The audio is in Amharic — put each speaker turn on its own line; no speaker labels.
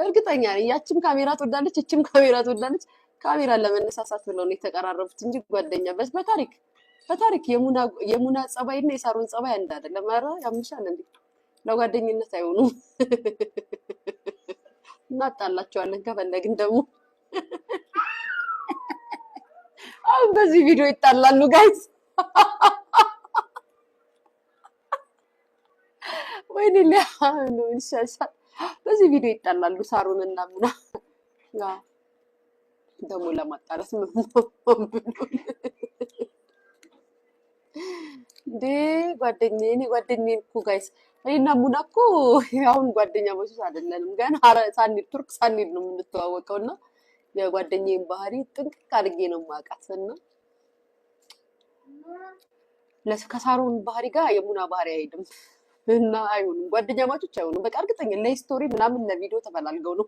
እርግጠኛ ነኝ ያችም ካሜራ ትወዳለች፣ እችም ካሜራ ትወዳለች። ካሜራ ለመነሳሳት ብለው ነው የተቀራረቡት እንጂ ጓደኛ በታሪክ የሙና ጸባይና የሳሮን ጸባይ አንድ አይደለም። ኧረ ያምሻል እንዴ! ለጓደኝነት አይሆኑም። እናጣላቸዋለን ከፈለግን ደግሞ። አሁን በዚህ ቪዲዮ ይጣላሉ ጋይስ። ወይኔ ሊያኑ ይሻሻል። በዚህ ቪዲዮ ይጣላሉ ሳሮን እና ሙና። ደግሞ ለማጣላት ምን እንዴ? ጓደኛዬ እኮ ጋይስ፣ እኔና ሙና እኮ አሁን ጓደኛ ማቾች አይደለንም። ገና ቱርክ ሳንሄድ ነው የምንተዋወቀው እና የጓደኛዬን ባህሪ ጥንቅቅ አድርጌ ነው የማውቃት እና ከሳሮን ባህሪ ጋር የሙና ባህሪ አይሄድም እና አይሆኑም። ጓደኛ ማቾች አይሆኑም። በቃ እርግጠኛ ለሂስቶሪ ምናምን ለቪዲዮ ተፈላልገው ነው።